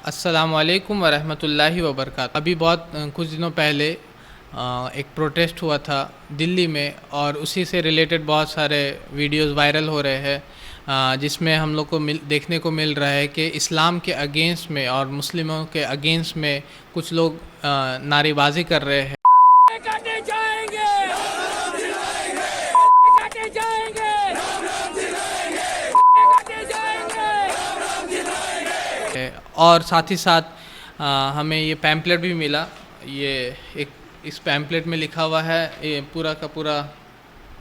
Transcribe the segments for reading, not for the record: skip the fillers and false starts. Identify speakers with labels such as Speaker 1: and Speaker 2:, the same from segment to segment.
Speaker 1: अस्सलामु अलैकुम वरहमतुल्लाहि वबरकातुहू। अभी बहुत कुछ दिनों पहले एक प्रोटेस्ट हुआ था दिल्ली में और उसी से रिलेटेड बहुत सारे वीडियोस वायरल हो रहे हैं, जिसमें हम लोग को देखने को मिल रहा है कि इस्लाम के अगेंस्ट में और मुस्लिमों के अगेंस्ट में कुछ लोग नारेबाजी कर रहे हैं।
Speaker 2: काटे जाएंगे, काटे जाएंगे, काटे जाएंगे।
Speaker 1: और साथ ही साथ हमें ये पैम्पलेट भी मिला। ये इस पैम्पलेट में लिखा हुआ है, ये पूरा का पूरा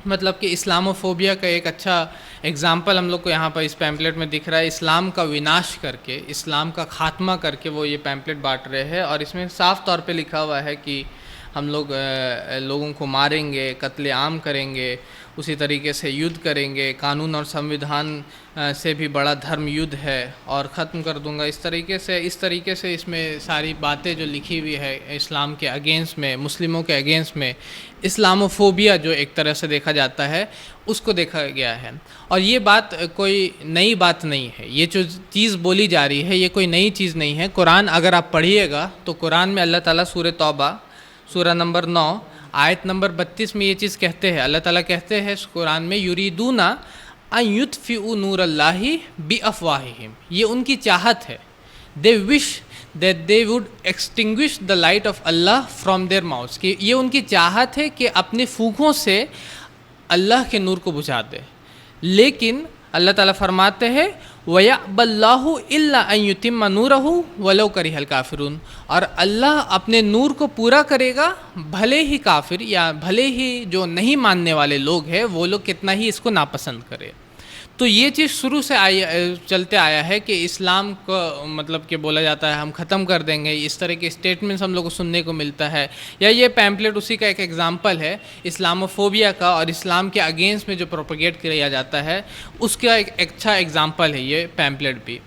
Speaker 1: मतलब कि इस्लामोफोबिया का एक अच्छा एग्जाम्पल हम लोग को यहाँ पर इस पैम्पलेट में दिख रहा है। इस्लाम का विनाश करके, इस्लाम का खात्मा करके वो ये पैम्पलेट बांट रहे हैं और इसमें साफ़ तौर पे लिखा हुआ है कि हम लोग लोगों को मारेंगे, कत्ले आम करेंगे, उसी तरीके से युद्ध करेंगे, कानून और संविधान से भी बड़ा धर्म युद्ध है और ख़त्म कर दूंगा। इस तरीके से इसमें सारी बातें जो लिखी हुई है इस्लाम के अगेंस्ट में, मुस्लिमों के अगेंस्ट में, इस्लामोफोबिया जो एक तरह से देखा जाता है उसको देखा गया है। और ये बात कोई नई बात नहीं है, ये जो चीज़ बोली जा रही है ये कोई नई चीज़ नहीं है। कुरान अगर आप पढ़िएगा तो कुरान में अल्लाह ताला सूरह तौबा सूरा नंबर 9 आयत नंबर 32 में ये चीज़ कहते हैं। अल्लाह ताला कहते हैं कुरान में, युरीदूना अन युत्फिउ नूरल्लाहि बिअफ़वाहिहिम, ये उनकी चाहत है। They wish that they would extinguish the light of Allah from there mouths, कि ये उनकी चाहत है कि अपने फूंकों से अल्लाह के नूर को बुझा दे। लेकिन अल्लाह ताला फरमाते हैं वयअबल्लाहु इल्ला अन युतिम्मा नूरहु वलौ करिहल काफिरून, और अल्लाह अपने नूर को पूरा करेगा भले ही काफिर या भले ही जो नहीं मानने वाले लोग हैं वो लोग कितना ही इसको नापसंद करें। तो ये चीज़ शुरू से चलते आया है कि इस्लाम को मतलब कि बोला जाता है हम ख़त्म कर देंगे, इस तरह के स्टेटमेंट्स हम लोग को सुनने को मिलता है। या ये पैम्पलेट उसी का एक एग्जांपल है इस्लामोफोबिया का, और इस्लाम के अगेंस्ट में जो प्रोपेगेट किया जाता है उसका एक अच्छा एग्जांपल है ये पैम्पलेट भी।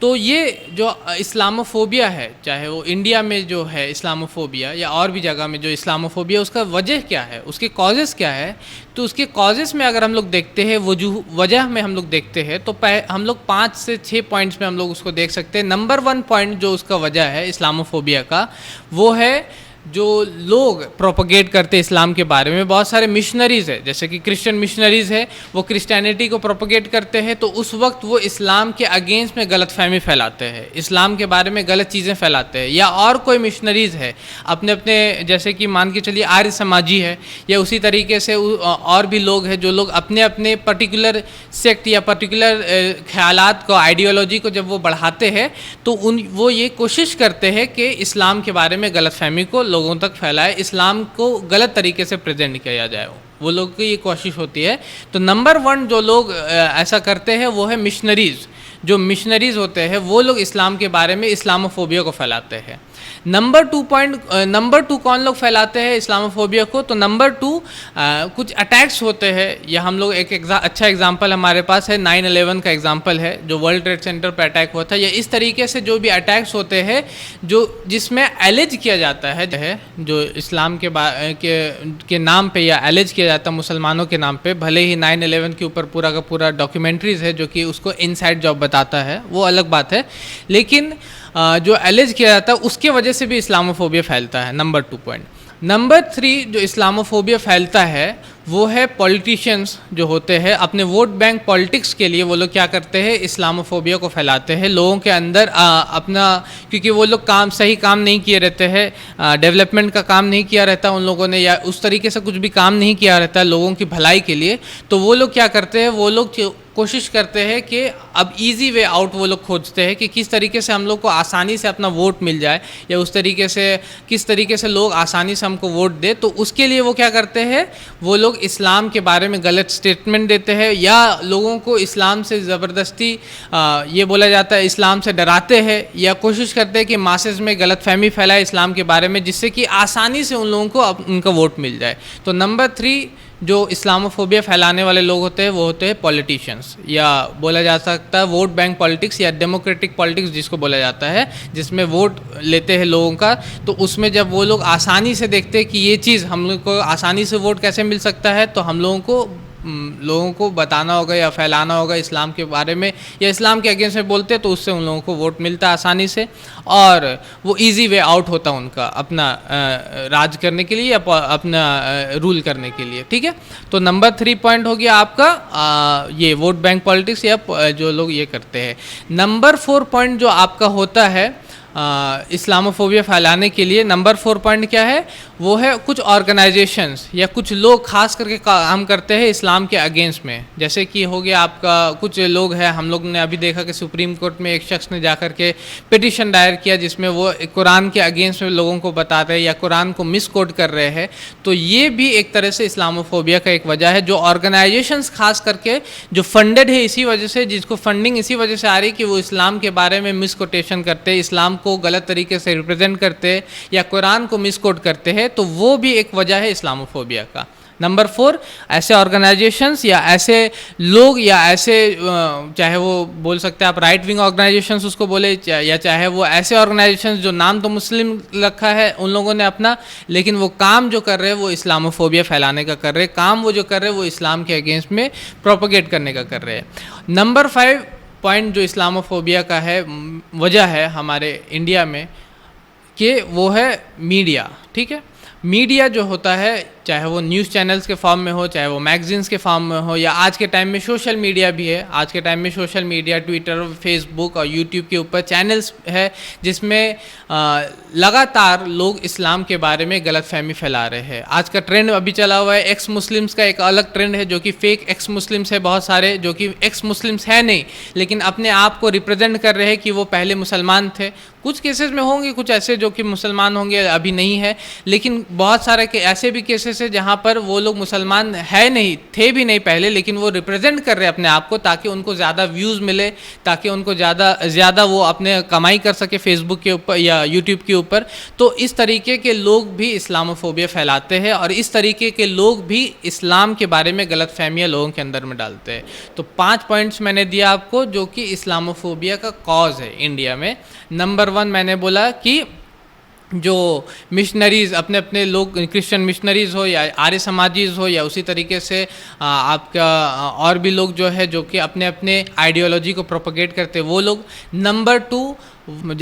Speaker 1: तो ये जो इस्लामोफोबिया है, चाहे वो इंडिया में जो है इस्लामोफोबिया या और भी जगह में जो इस्लामोफोबिया, उसका वजह क्या है, उसके कॉजेज़ क्या है। तो उसके कॉजेज़ में अगर हम लोग देखते हैं, वजह में हम लोग देखते हैं तो हम लोग 5 से 6 पॉइंट्स में हम लोग उसको देख सकते हैं। नंबर 1 पॉइंट जो उसका वजह है इस्लामोफोबिया का, वो है जो लोग प्रोपगेट करते हैं इस्लाम के बारे में। बहुत सारे मिशनरीज़ है, जैसे कि क्रिश्चियन मिशनरीज़ है, वो क्रिश्चियनिटी को प्रोपगेट करते हैं तो उस वक्त वो इस्लाम के अगेंस्ट में गलतफहमी फैलाते हैं, इस्लाम के बारे में गलत चीज़ें फैलाते हैं। या और कोई मिशनरीज़ है अपने अपने, जैसे कि मान के चलिए आर्य समाजी है, या उसी तरीके से और भी लोग हैं जो लोग अपने अपने पर्टिकुलर सेक्ट या पर्टिकुलर ख्यालात को, आइडियोलॉजी को जब वो बढ़ाते हैं तो वो ये कोशिश करते हैं कि इस्लाम के बारे में गलतफहमी को लोगों तक फैलाए, इस्लाम को गलत तरीके से प्रेजेंट किया जाए, वो लोग की ये कोशिश होती है। तो नंबर 1 जो लोग ऐसा करते हैं वो है मिशनरीज़। जो मिशनरीज़ होते हैं वो लोग इस्लाम के बारे में इस्लामोफोबिया को फैलाते हैं। नंबर 2 कौन लोग फैलाते हैं इस्लामोफोबिया को, तो नंबर 2 कुछ अटैक्स होते हैं। या हम लोग अच्छा एग्जांपल हमारे पास है 9/11 का एग्जांपल है, जो वर्ल्ड ट्रेड सेंटर पर अटैक हुआ था। या इस तरीके से जो भी अटैक्स होते हैं जिसमें एलेज किया जाता है जो इस्लाम के नाम पे या एलेज किया जाता है मुसलमानों के नाम पे। भले ही 9/11 के ऊपर पूरा का पूरा डॉक्यूमेंट्रीज़ है जो कि उसको इनसाइड जॉब बताता है, वो अलग बात है, लेकिन जो एलेज किया जाता है उसके वजह से भी इस्लामोफोबिया फैलता है। Number 2 point. नंबर 3 जो इस्लामोफोबिया फैलता है वो है पॉलिटिशियंस जो होते हैं, अपने वोट बैंक पॉलिटिक्स के लिए वो लोग क्या करते हैं, इस्लामोफोबिया को फैलाते हैं लोगों के अंदर अपना, क्योंकि वो लोग सही काम नहीं किए रहते हैं, डेवलपमेंट का काम नहीं किया रहता उन लोगों ने, या उस तरीके से कुछ भी काम नहीं किया रहता लोगों की भलाई के लिए। तो वो लोग क्या करते हैं, वो लोग कोशिश करते हैं कि अब इजी वे आउट वो लोग खोजते हैं कि किस तरीके से हम लोग को आसानी से अपना वोट मिल जाए, या उस तरीके से किस तरीके से लोग आसानी से हमको वोट दे। तो उसके लिए वो क्या करते हैं, वो लोग इस्लाम के बारे में गलत स्टेटमेंट देते हैं, या लोगों को इस्लाम से ज़बरदस्ती ये बोला जाता है इस्लाम से डराते हैं, या कोशिश करते हैं कि मासेस में गलतफहमी फैलाए इस्लाम के बारे में, जिससे कि आसानी से उन लोगों को उनका वोट मिल जाए। तो नंबर 3 जो इस्लामोफोबिया फैलाने वाले लोग होते हैं वो होते हैं पॉलिटिशियंस, या बोला जा सकता है वोट बैंक पॉलिटिक्स या डेमोक्रेटिक पॉलिटिक्स जिसको बोला जाता है, जिसमें वोट लेते हैं लोगों का। तो उसमें जब वो लोग आसानी से देखते हैं कि ये चीज़ हम लोग को आसानी से वोट कैसे मिल सकता है, तो हम लोगों को लोगों को बताना होगा या फैलाना होगा इस्लाम के बारे में, या इस्लाम के अगेंस्ट में बोलते तो उससे उन लोगों को वोट मिलता आसानी से, और वो इजी वे आउट होता उनका अपना राज करने के लिए या अपना रूल करने के लिए। ठीक है, तो नंबर 3 पॉइंट हो गया आपका ये वोट बैंक पॉलिटिक्स या जो लोग ये करते हैं। नंबर 4 पॉइंट जो आपका होता है इस्लामोफोबिया फैलाने के लिए, नंबर 4 पॉइंट क्या है, वो है कुछ ऑर्गेनाइजेशंस या कुछ लोग खास करके काम करते हैं इस्लाम के अगेंस्ट में। जैसे कि हो गया आपका कुछ लोग हैं, हम लोग ने अभी देखा कि सुप्रीम कोर्ट में एक शख्स ने जाकर के पिटिशन दायर किया जिसमें वो कुरान के अगेंस्ट में लोगों को बताते हैं या कुरान को मिस कोट कर रहे हैं। तो ये भी एक तरह से इस्लामोफोबिया का एक वजह है, जो ऑर्गेनाइजेशंस खास करके जो फंडेड है इसी वजह से, जिसको फंडिंग इसी वजह से आ रही है कि वो इस्लाम के बारे में मिस कोटेशन करते हैं, इस्लाम को गलत तरीके से रिप्रेजेंट करते हैं या कुरान को मिस कोट करते हैं, तो वो भी एक वजह है इस्लामोफोबिया का। नंबर 4, ऐसे ऑर्गेनाइजेशंस या ऐसे लोग या ऐसे चाहे वो बोल सकते हैं आप राइट विंग ऑर्गेनाइजेशंस उसको बोले, या चाहे वो ऐसे ऑर्गेनाइजेशंस जो नाम तो मुस्लिम रखा है उन लोगों ने अपना, लेकिन वो काम जो कर रहे हैं वो इस्लामोफोबिया फैलाने का कर रहे हैं, काम वो जो कर रहे हैं वो इस्लाम के अगेंस्ट में प्रोपोगेट करने का कर रहे हैं। नंबर 5 पॉइंट जो इस्लामोफोबिया का है वजह है हमारे इंडिया में कि वो है मीडिया। ठीक है, मीडिया जो होता है चाहे वो न्यूज़ चैनल्स के फॉर्म में हो, चाहे वो मैगजीन्स के फॉर्म में हो, या आज के टाइम में सोशल मीडिया भी है। आज के टाइम में सोशल मीडिया, ट्विटर, फेसबुक और यूट्यूब के ऊपर चैनल्स है जिसमें लगातार लोग इस्लाम के बारे में गलतफहमी फैला रहे हैं। आज का ट्रेंड अभी चला हुआ है एक्स मुस्लिम्स का, एक अलग ट्रेंड है जो कि फेक एक्स मुस्लिम्स है बहुत सारे, जो कि एक्स मुस्लिम्स है नहीं लेकिन अपने आप को रिप्रेजेंट कर रहे हैं कि वो पहले मुसलमान थे। कुछ केसेस में होंगे कुछ ऐसे जो कि मुसलमान होंगे, अभी नहीं है, लेकिन बहुत सारे ऐसे भी केसेस है जहाँ पर वो लोग मुसलमान है नहीं, थे भी नहीं पहले, लेकिन वो रिप्रेजेंट कर रहे हैं अपने आप को ताकि उनको ज़्यादा व्यूज़ मिले, ताकि उनको ज़्यादा वो अपने कमाई कर सके फेसबुक के ऊपर या यूट्यूब के ऊपर। तो इस तरीके के लोग भी इस्लामोफोबिया फैलाते हैं और इस तरीके के लोग भी इस्लाम के बारे में गलतफहमियाँ लोगों के अंदर में डालते हैं। तो 5 पॉइंट्स मैंने दिया आपको जो कि इस्लामोफोबिया का कॉज है इंडिया में। नंबर 1 मैंने बोला कि जो मिशनरीज़ अपने अपने लोग, क्रिश्चियन मिशनरीज़ हो या आर्य समाजीज़ हो या उसी तरीके से आपका और भी लोग जो है जो कि अपने अपने आइडियोलॉजी को प्रोपगेट करते हैं वो लोग। नंबर 2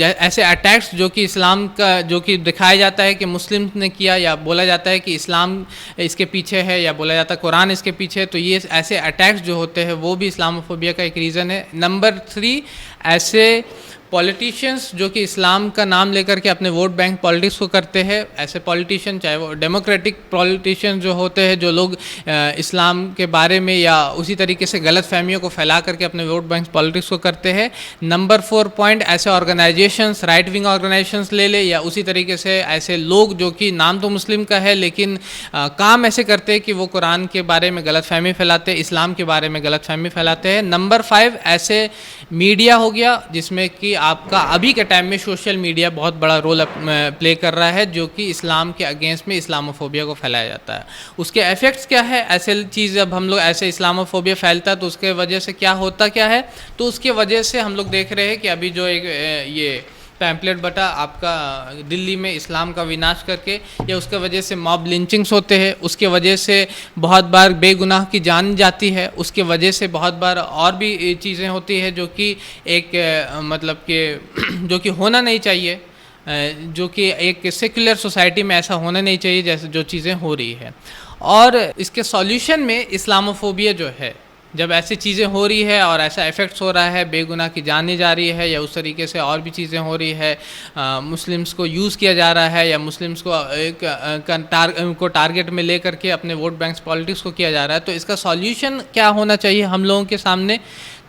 Speaker 1: ऐसे अटैक्स जो कि इस्लाम का जो कि दिखाया जाता है कि मुस्लिम ने किया या बोला जाता है कि इस्लाम इसके पीछे है या बोला जाता है कुरान इसके पीछे है, तो ये ऐसे अटैक्स जो होते हैं वो भी इस्लामोफोबिया का एक रीज़न है। नंबर 3 ऐसे पॉलिटिशियंस जो कि इस्लाम का नाम लेकर के अपने वोट बैंक पॉलिटिक्स को करते हैं, ऐसे पॉलिटिशियन चाहे वो डेमोक्रेटिक पॉलिटिशियन जो होते हैं जो लोग इस्लाम के बारे में या उसी तरीके से गलत फहमियों को फैला करके अपने वोट बैंक पॉलिटिक्स को करते हैं। नंबर 4 पॉइंट ऐसे ऑर्गेनाइजेशंस, राइट विंग ऑर्गेनाइजेशंस ले ले या उसी तरीके से ऐसे लोग जो कि नाम तो मुस्लिम का है लेकिन काम ऐसे करते हैं कि वो कुरान के बारे में गलत फहमी फैलाते हैं, इस्लाम के बारे में गलत फहमी फैलाते हैं। नंबर 5 ऐसे मीडिया हो गया जिसमें कि आपका अभी के टाइम में सोशल मीडिया बहुत बड़ा रोल प्ले कर रहा है जो कि इस्लाम के अगेंस्ट में इस्लामोफोबिया को फैलाया जाता है। उसके इफेक्ट्स क्या है, ऐसे चीज़ जब हम लोग ऐसे इस्लामोफोबिया फैलता है तो उसके वजह से क्या होता क्या है, तो उसके वजह से हम लोग देख रहे हैं कि अभी जो एक ये पैम्पलेट बटा आपका दिल्ली में इस्लाम का विनाश करके, या उसके वजह से मॉब लिंचिंग्स होते हैं, उसके वजह से बहुत बार बेगुनाह की जान जाती है, उसके वजह से बहुत बार और भी चीज़ें होती है जो कि एक मतलब कि जो कि होना नहीं चाहिए, जो कि एक सेक्युलर सोसाइटी में ऐसा होना नहीं चाहिए जैसे जो चीज़ें हो रही है। और इसके सॉल्यूशन में इस्लामोफोबिया जो है, जब ऐसी चीज़ें हो रही है और ऐसा इफ़ेक्ट्स हो रहा है, बेगुनाह की जाने जा रही है या उस तरीके से और भी चीज़ें हो रही है, मुस्लिम्स को यूज़ किया जा रहा है या मुस्लिम्स को को टारगेट में ले करके अपने वोट बैंक्स पॉलिटिक्स को किया जा रहा है, तो इसका सॉल्यूशन क्या होना चाहिए हम लोगों के सामने।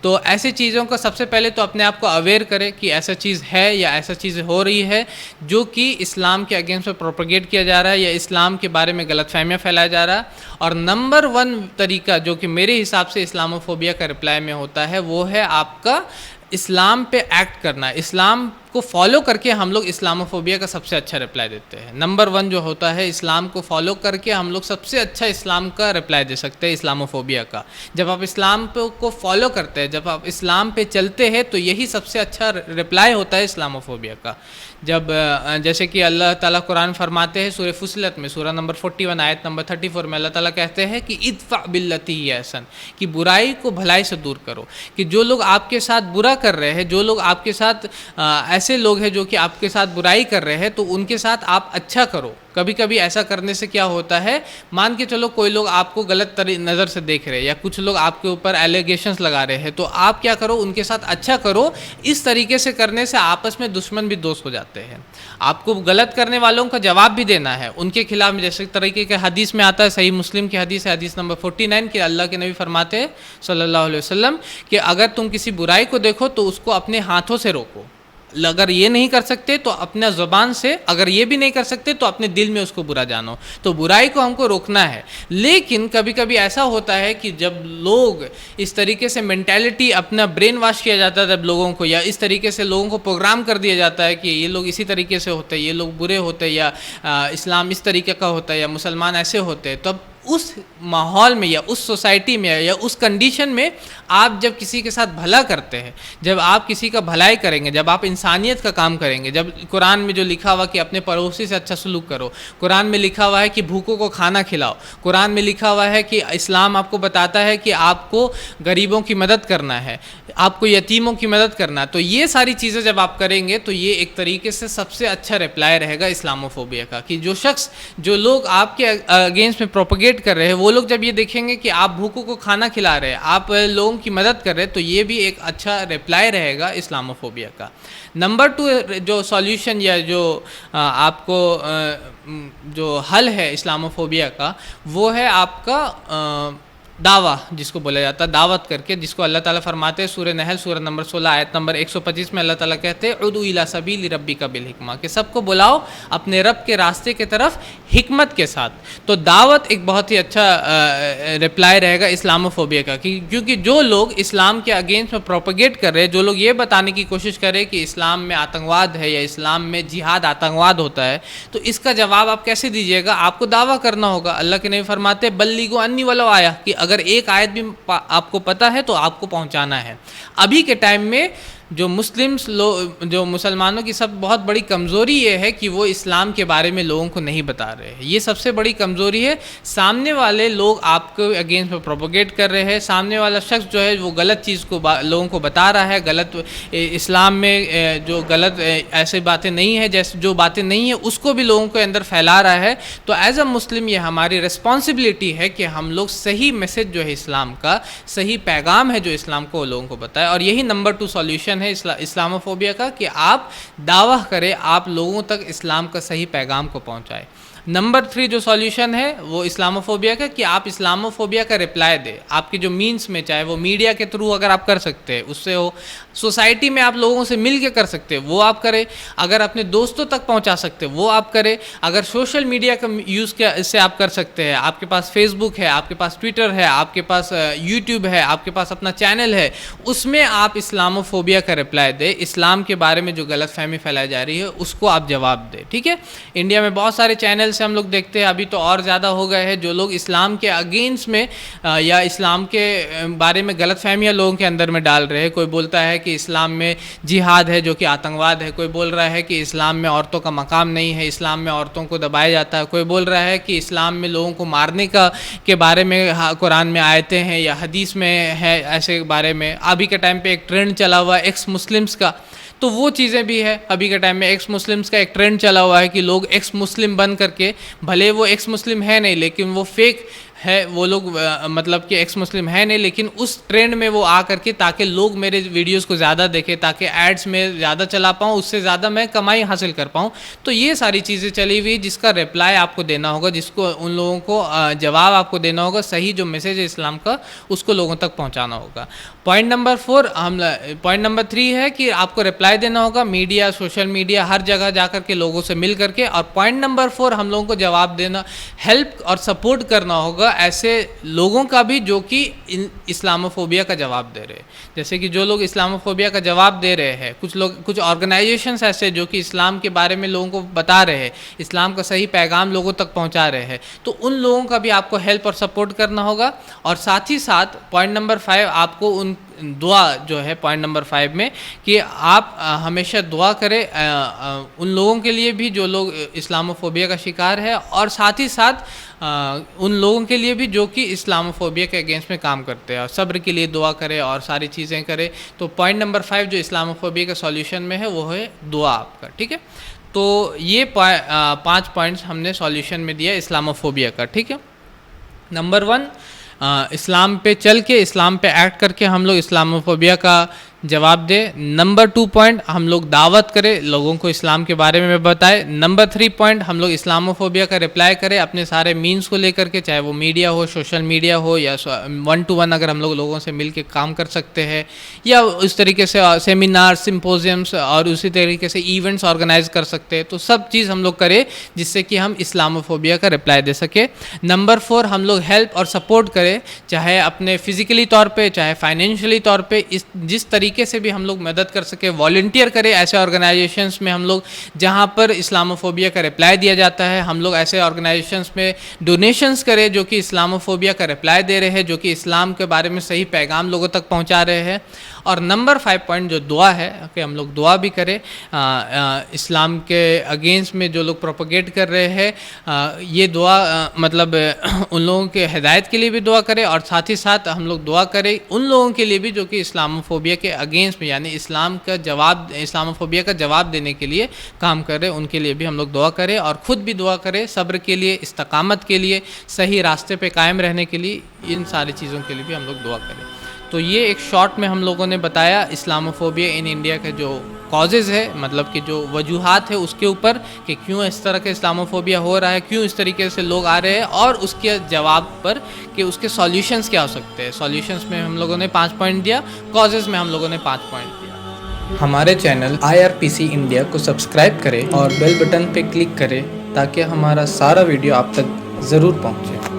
Speaker 1: तो ऐसी चीज़ों का सबसे पहले तो अपने आप को अवेयर करें कि ऐसा चीज़ है या ऐसा चीज़ हो रही है जो कि इस्लाम के अगेंस्ट में प्रोपगेट किया जा रहा है या इस्लाम के बारे में गलतफहमियाँ फैलाया जा रहा है। और नंबर 1 तरीका जो कि मेरे हिसाब से इस्लामोफोबिया का रिप्लाई में होता है वो है आपका इस्लाम पे एक्ट करना, इस्लाम को फॉलो करके हम लोग इस्लामोफोबिया का सबसे अच्छा रिप्लाई देते हैं। नंबर 1 जो होता है, इस्लाम को फॉलो करके हम लोग सबसे अच्छा इस्लाम का रिप्लाई दे सकते हैं इस्लामोफोबिया का। जब आप इस्लाम को फॉलो करते हैं, जब आप इस्लाम पे चलते हैं, तो यही सबसे अच्छा रिप्लाई होता है इस्लामोफोबिया का। जब जैसे कि अल्लाह ताला कुरान फरमाते हैं सूरह फुसिलत में, सूरह नंबर 41 आयत नंबर 34 में अल्लाह ताला कहते हैं कि इदफा बिल्लती ही अहसन, कि बुराई को भलाई से दूर करो। कि जो लोग आपके साथ बुरा कर रहे हैं, जो लोग आपके साथ ऐसे लोग हैं जो कि आपके साथ बुराई कर रहे हैं, तो उनके साथ आप अच्छा करो। कभी कभी ऐसा करने से क्या होता है, मान के चलो कोई लोग आपको गलत नज़र से देख रहे हैं या कुछ लोग आपके ऊपर एलिगेशंस लगा रहे हैं, तो आप क्या करो, उनके साथ अच्छा करो। इस तरीके से करने से आपस में दुश्मन भी दोस्त हो जाते हैं। आपको गलत करने वालों का जवाब भी देना है उनके खिलाफ में। जैसे तरीके के हदीस में आता है, सही मुस्लिम की हदीस है, हदीस नंबर 49, कि अल्लाह के नबी फरमाते हैं सल्लल्लाहु अलैहि वसल्लम कि अगर तुम किसी बुराई को देखो तो उसको अपने हाथों से रोको। अगर ये नहीं कर सकते तो अपना ज़ुबान से, अगर ये भी नहीं कर सकते तो अपने दिल में उसको बुरा जानो। तो बुराई को हमको रोकना है। लेकिन कभी कभी ऐसा होता है कि जब लोग इस तरीके से मेंटालिटी, अपना ब्रेन वॉश किया जाता है जब लोगों को, या इस तरीके से लोगों को प्रोग्राम कर दिया जाता है कि ये लोग इसी तरीके से होते हैं, ये लोग बुरे होते हैं, या इस्लाम इस तरीके का होता है, या मुसलमान ऐसे होते हैं, तब उस माहौल में या उस सोसाइटी में या उस कंडीशन में आप जब किसी के साथ भला करते हैं, जब आप किसी का भलाई करेंगे, जब आप इंसानियत का काम करेंगे, जब कुरान में जो लिखा हुआ कि अपने पड़ोसी से अच्छा सलूक करो, कुरान में लिखा हुआ है कि भूखों को खाना खिलाओ, कुरान में लिखा हुआ है कि इस्लाम आपको बताता है कि आपको गरीबों की मदद करना है, आपको यतीमों की मदद करना है, तो ये सारी चीज़ें जब आप करेंगे तो ये एक तरीके से सबसे अच्छा रिप्लाई रहेगा इस्लामोफोबिया का। कि जो शख्स, जो लोग आपके अगेंस्ट में प्रोपगेट कर रहे हैं, वो लोग जब ये देखेंगे कि आप भूखों को खाना खिला रहे हैं, आप लोगों की मदद कर रहे हैं, तो ये भी एक अच्छा रिप्लाई रहेगा इस्लामोफोबिया का। नंबर 2 जो सॉल्यूशन या जो आपको जो हल है इस्लामोफोबिया का, वो है आपका दावा, जिसको बोला जाता है दावत करके, जिसको अल्लाह ताला फरमाते हैं सूरह नहल सूरह नंबर 16 आयत नंबर 125 में अल्लाह ताला कहते हैं उदू इला सबील रब्बिका बिल हिकमा, कि सबको बुलाओ अपने रब के रास्ते के तरफ हिकमत के साथ। तो दावत एक बहुत ही अच्छा रिप्लाई रहेगा इस्लामोफोबिया का, क्योंकि जो लोग इस्लाम के अगेंस्ट में प्रोपगेट कर रहे हैं, जो लोग ये बताने की कोशिश कर रहे हैं कि इस्लाम में आतंकवाद है या इस्लाम में जिहाद आतंकवाद होता है, तो इसका जवाब आप कैसे दीजिएगा? आपको दावा करना होगा। अल्लाह के नबी फरमाते बल्लिगो अन्नी वलो आया, कि अगर एक आयत भी आपको पता है तो आपको पहुंचाना है। अभी के टाइम में जो जो मुसलमानों की सब बहुत बड़ी कमज़ोरी ये है कि वो इस्लाम के बारे में लोगों को नहीं बता रहे हैं। ये सबसे बड़ी कमज़ोरी है। सामने वाले लोग आपको अगेंस्ट में प्रोपोगेट कर रहे हैं, सामने वाला शख्स जो है वो गलत चीज़ को लोगों को बता रहा है, गलत इस्लाम में जो गलत ऐसी बातें नहीं है, जैसे जो बातें नहीं है उसको भी लोगों के अंदर फैला रहा है। तो एज अ मुस्लिम ये हमारी रिस्पॉन्सिबिलिटी है कि हम लोग सही मैसेज जो है इस्लाम का, सही पैगाम है जो इस्लाम को लोगों को बताए। और यही नंबर 2 सॉल्यूशन है इस्लामोफोबिया का, कि आप दावा करें, आप लोगों तक इस्लाम का सही पैगाम को पहुंचाएं। नंबर 3 जो सॉल्यूशन है वो इस्लामोफोबिया का, कि आप इस्लामोफोबिया का रिप्लाई दें आपके जो मीन्स में, चाहे वो मीडिया के थ्रू अगर आप कर सकते हैं उससे हो, सोसाइटी में आप लोगों से मिल के कर सकते हैं वो आप करें, अगर अपने दोस्तों तक पहुंचा सकते हैं वो आप करें, अगर सोशल मीडिया का यूज़ इससे आप कर सकते हैं, आपके पास फेसबुक है, आपके पास ट्विटर है, आपके पास यूट्यूब है, आपके पास अपना चैनल है, उसमें आप इस्लामोफोबिया का रिप्लाई दें। इस्लाम के बारे में जो गलत फहमी फैलाई जा रही है उसको आप जवाब दें। ठीक है, इंडिया में बहुत सारे चैनल से हम लोग देखते हैं, अभी तो और ज़्यादा हो गए हैं, जो लोग इस्लाम के अगेंस्ट में या इस्लाम के बारे में गलत फहमियाँ लोगों के अंदर में डाल रहे हैं। कोई बोलता है कि इस्लाम में जिहाद है जो कि आतंकवाद है, कोई बोल रहा है कि इस्लाम में औरतों का मकाम नहीं है, इस्लाम में औरतों को दबाया जाता है, कोई बोल रहा है कि इस्लाम में लोगों को मारने के बारे में कुरान में आयतें हैं या हदीस में है ऐसे बारे में। अभी के टाइम पे एक ट्रेंड चला हुआ है एक्स मुस्लिम्स का, तो वो चीज़ें भी है। अभी के टाइम में एक्स मुस्लिम्स का एक ट्रेंड चला हुआ है कि लोग एक्स मुस्लिम बन करके, भले वो एक्स मुस्लिम है नहीं लेकिन वो फेक है, वो लोग मतलब कि एक्स मुस्लिम है नहीं, लेकिन उस ट्रेंड में वो आ करके ताकि लोग मेरे वीडियोस को ज़्यादा देखें, ताकि एड्स में ज़्यादा चला पाऊँ, उससे ज़्यादा मैं कमाई हासिल कर पाऊँ। तो ये सारी चीज़ें चली हुई जिसका रिप्लाई आपको देना होगा, जिसको उन लोगों को जवाब आपको देना होगा, सही जो मैसेज है इस्लाम का उसको लोगों तक पहुँचाना होगा। पॉइंट नंबर 3 है कि आपको रिप्लाई देना होगा मीडिया, सोशल मीडिया, हर जगह जा कर के लोगों से मिल करके। और पॉइंट नंबर 4 हम लोगों को जवाब देना, हेल्प और सपोर्ट करना होगा होगा ऐसे लोगों का भी जो कि इस्लामोफोबिया का जवाब दे रहे हैं। जैसे कि जो लोग इस्लामोफोबिया का जवाब दे रहे हैं, कुछ ऑर्गेनाइजेशंस ऐसे जो कि इस्लाम के बारे में लोगों को बता रहे हैं, इस्लाम का सही पैगाम लोगों तक पहुंचा रहे हैं, तो उन लोगों का भी आपको हेल्प और सपोर्ट करना होगा। और साथ ही साथ पॉइंट नंबर 5 आपको उन दुआ जो है पॉइंट नंबर 5 में कि आप हमेशा दुआ करें उन लोगों के लिए भी जो लोग इस्लामोफोबिया का शिकार है, और साथ ही साथ उन लोगों के लिए भी जो कि इस्लामोफोबिया के अगेंस्ट में काम करते हैं, और सब्र के लिए दुआ करें और सारी चीज़ें करें। तो पॉइंट नंबर 5 जो इस्लामोफोबिया का सॉल्यूशन में है वो है दुआ आपका, ठीक है। तो ये 5 पॉइंट्स हमने सॉल्यूशन में दिया इस्लामोफोबिया का, ठीक है। नंबर 1, इस्लाम पे चल के, इस्लाम पे एक्ट करके हम लोग इस्लामोफोबिया का जवाब दे। नंबर 2 पॉइंट, हम लोग दावत करें, लोगों को इस्लाम के बारे में बताएं। नंबर 3 पॉइंट, हम लोग इस्लामोफोबिया का रिप्लाई करें अपने सारे मीन्स को लेकर के, चाहे वो मीडिया हो, सोशल मीडिया हो, या 1 to 1 अगर हम लोग लोगों से मिल के काम कर सकते हैं, या उस तरीके से सेमिनार, सिम्पोजियम्स और उसी तरीके से इवेंट्स ऑर्गेनाइज कर सकते हैं। तो सब चीज़ हम लोग करें जिससे कि हम इस्लामोफोबिया का रिप्लाई दे सके। नंबर 4, हम लोग हेल्प और सपोर्ट करें, चाहे अपने फिजिकली तौर पे, चाहे फाइनेंशियली तौर पे, जिस तरीके से भी हम लोग मदद कर सके, वॉलंटियर करें ऐसे ऑर्गेनाइजेशंस में हम लोग जहां पर इस्लामोफोबिया का रिप्लाई दिया जाता है। हम लोग ऐसे ऑर्गेनाइजेशंस में डोनेशंस करें जो कि इस्लामोफोबिया का रिप्लाई दे रहे हैं, जो कि इस्लाम के बारे में सही पैगाम लोगों तक पहुंचा रहे हैं। और नंबर 5 पॉइंट जो दुआ है कि हम लोग दुआ भी करें इस्लाम के अगेंस्ट में जो लोग प्रोपोगेट कर रहे हैं, ये दुआ मतलब उन लोगों के हिदायत के लिए भी दुआ करें, और साथ ही साथ हम लोग दुआ करें उन लोगों के लिए भी जो कि इस्लामोफोबिया के अगेंस्ट में, यानी इस्लामोफोबिया का जवाब देने के लिए काम कर रहे हैं, उनके लिए भी हम लोग दुआ करें। और ख़ुद भी दुआ करें सब्र के लिए, इस्तकामत के लिए, सही रास्ते पे कायम रहने के लिए, इन सारी चीज़ों के लिए भी हम लोग दुआ करें। तो ये एक शॉर्ट में हम लोगों ने बताया इस्लामोफोबिया इन इंडिया के जो कॉजेज़ है, मतलब कि जो वजूहात है उसके ऊपर कि क्यों इस तरह का इस्लामोफोबिया हो रहा है, क्यों इस तरीके से लोग आ रहे हैं, और उसके जवाब पर कि उसके सॉल्यूशंस क्या हो सकते हैं। सॉल्यूशंस में हम लोगों ने 5 पॉइंट दिया, कॉजेज़ में हम लोगों ने 5 पॉइंट दिया।
Speaker 3: हमारे चैनल IRPC इंडिया को सब्सक्राइब करें और बेल बटन पे क्लिक करें ताकि हमारा सारा वीडियो आप तक ज़रूर पहुंचे।